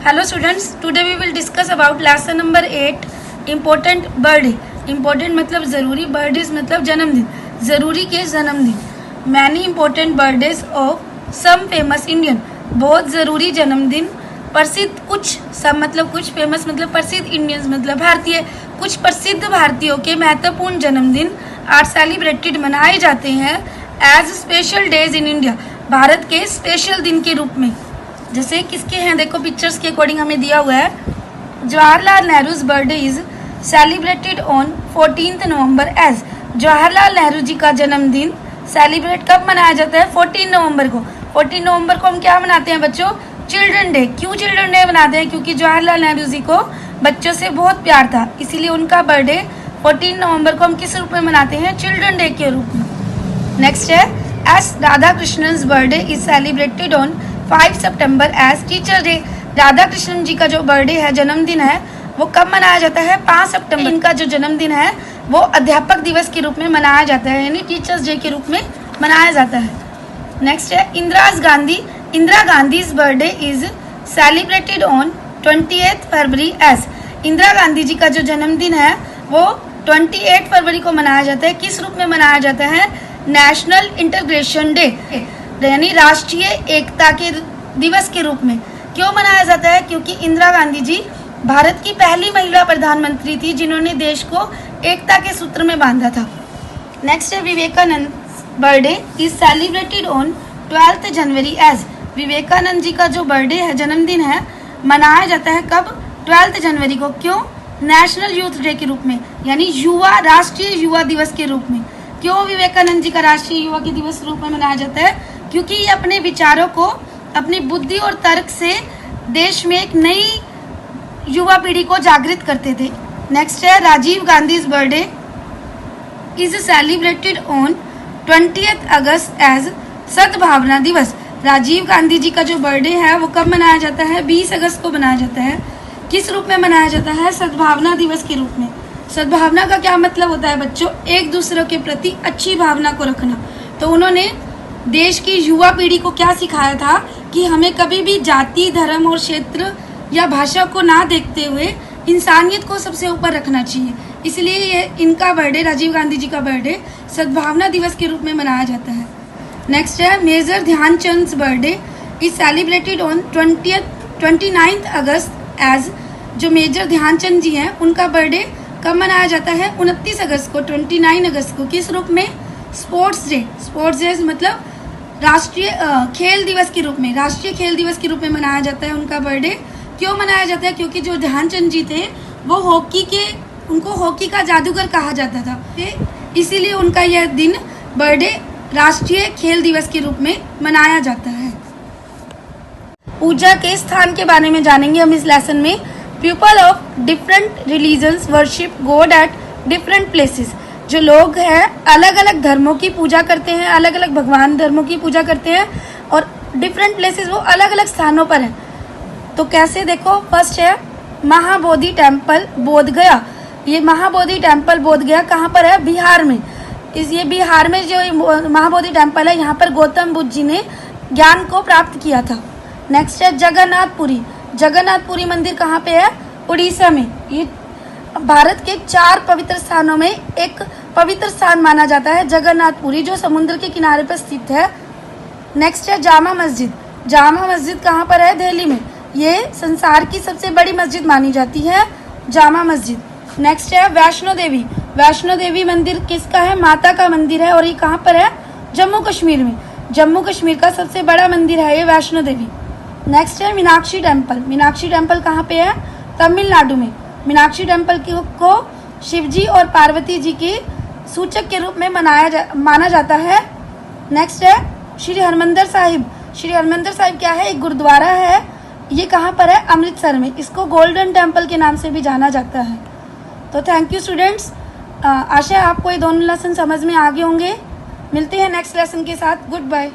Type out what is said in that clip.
Hello students, today we will discuss about lesson number 8 important birthday. Important मतलब ज़रूरी, birthdays मतलब जन्मदिन, ज़रूरी के जन्मदिन. Many important birthdays of some famous Indian. बहुत ज़रूरी जन्मदिन. प्रसिद्ध कुछ, सब मतलब कुछ, फेमस मतलब प्रसिद्ध, इंडियंस मतलब भारतीय, कुछ प्रसिद्ध भारतीयों के महत्वपूर्ण जन्मदिन आर सेलिब्रेटेड मनाए जाते हैं as special days in India, Bharat के स्पेशल दिन के रूप में. जैसे किसके हैं, देखो पिक्चर्स के अकॉर्डिंग हमें दिया हुआ है. Jawaharlal Nehru's birthday is celebrated on 14 November as. Jawaharlal Nehru ji का जन्मदिन सेलिब्रेट कब मनाया जाता है? 14 नवंबर को. 14 नवंबर को हम क्या मनाते हैं बच्चों? Children day. क्यों चिल्ड्रन डे मनाते हैं? क्योंकि जवाहरलाल नेहरू जी को बच्चों से बहुत प्यार था, इसीलिए उनका बर्थडे 14 नवंबर को हम किस रूप में मनाते हैं? चिल्ड्रन डे के रूप में. नेक्स्ट है S Radha Krishnan's birthday is celebrated on 5 September as teacher day. Radha Krishnan ji का जो बर्थडे है, जन्मदिन है, वो कब मनाया जाता है? 5 सितंबर. इनका जो जन्मदिन है वो अध्यापक दिवस के रूप में मनाया जाता है, यानी टीचर्स डे के रूप में मनाया जाता है. नेक्स्ट है Indira Gandhi's birthday is celebrated on 28 February as. Indira Gandhi ji का जो जन्मदिन है वो 28 फरवरी को मनाया जाता है. किस रूप में मनाया जाता है? नेशनल इंटीग्रेशन डे, यानी राष्ट्रीय एकता के दिवस के रूप में. क्यों मनाया जाता है? क्योंकि इंदिरा गांधी जी भारत की पहली महिला प्रधानमंत्री थी जिन्होंने देश को एकता के सूत्र में बांधा था. नेक्स्ट है Vivekananda birthday is celebrated on 12 January as. Vivekananda ji का जो बर्थडे है, जन्मदिन है, मनाया जाता है कब? 12 जनवरी को. क्यों? नेशनल यूथ डे के रूप में, यानी राष्ट्रीय युवा दिवस के रूप में. क्यों विवेकानंद जी का राष्ट्रीय युवा के दिवस रूप में मनाया जाता है? क्योंकि ये अपने विचारों को, अपनी बुद्धि और तर्क से देश में एक नई युवा पीढ़ी को जागृत करते थे. नेक्स्ट है Rajiv Gandhi birthday is celebrated on 20 August as Sadbhavana Diwas. Rajiv Gandhi ji का जो बर्थडे है वो कब मनाया जाता है? 20 अगस्त को मनाया जाता है. किस रूप में मनाया जाता है? सद्भावना दिवस के रूप में. सद्भावना का क्या मतलब होता है बच्चों? एक दूसरे के प्रति अच्छी भावना को रखना. तो उन्होंने देश की युवा पीढ़ी को क्या सिखाया था कि हमें कभी भी जाति, धर्म और क्षेत्र या भाषा को ना देखते हुए इंसानियत को सबसे ऊपर रखना चाहिए. इसलिए ये इनका बर्थडे, राजीव गांधी जी का बर्थडे सद्भावना दिवस के रूप में मनाया जाता है. नेक्स्ट है major Dhyanchand birthday is celebrated on 29 August as. जो मेजर ध्यानचंद जी हैं उनका बर्थडे कब मनाया जाता है? 29 अगस्त को, 29 अगस्त को. किस रूप में? Sports day. स्पोर्ट्स डे मतलब राष्ट्रीय खेल दिवस के रूप में, राष्ट्रीय खेल दिवस के रूप में मनाया जाता है उनका बर्थडे. क्यों मनाया जाता है? क्योंकि जो ध्यानचंद जी थे वो उनको हॉकी का जादूगर कहा जाता था, इसीलिए उनका यह दिन, बर्थडे, राष्ट्रीय खेल दिवस के रूप में मनाया जाता है. पूजा के स्थान के बारे में जानेंगे हम इस लेसन में. People of different religions worship God at different places. जो लोग हैं अलग अलग धर्मों की पूजा करते हैं, अलग अलग भगवान धर्मों की पूजा करते हैं, और डिफरेंट प्लेसेस वो अलग अलग स्थानों पर हैं. तो कैसे? देखो, फर्स्ट है महाबोधि टेम्पल बोधगया. ये महाबोधि टेम्पल बोधगया कहाँ पर है? बिहार में. ये बिहार में जो महाबोधि टेम्पल है, यहाँ पर गौतम बुद्ध जी ने ज्ञान को प्राप्त किया था. नेक्स्ट है जगन्नाथपुरी. जगन्नाथपुरी मंदिर कहाँ पे है? उड़ीसा में. ये भारत के 4 पवित्र स्थानों में एक पवित्र स्थान माना जाता है जगन्नाथपुरी, जो समुद्र के किनारे पर स्थित है. नेक्स्ट है जामा मस्जिद. जामा मस्जिद कहाँ पर है? दिल्ली में. ये संसार की सबसे बड़ी मस्जिद मानी जाती है, जामा मस्जिद. नेक्स्ट है वैष्णो देवी. वैष्णो देवी मंदिर किसका है? माता का मंदिर है, और ये कहाँ पर है? जम्मू कश्मीर में. जम्मू कश्मीर का सबसे बड़ा मंदिर है ये वैष्णो देवी. नेक्स्ट है मीनाक्षी टेम्पल. मीनाक्षी टेम्पल कहाँ पे है? तमिलनाडु में. मीनाक्षी टेम्पल को शिवजी और पार्वती जी के सूचक के रूप में माना जाता है. नेक्स्ट है श्री हरमंदिर साहिब. श्री हरमंदिर साहिब क्या है? एक गुरुद्वारा है. ये कहाँ पर है? अमृतसर में. इसको गोल्डन टेम्पल के नाम से भी जाना जाता है. तो थैंक यू स्टूडेंट्स. आशा है आपको ये दोनों लेसन समझ में आ गए होंगे. मिलते हैं नेक्स्ट लेसन के साथ. Good bye.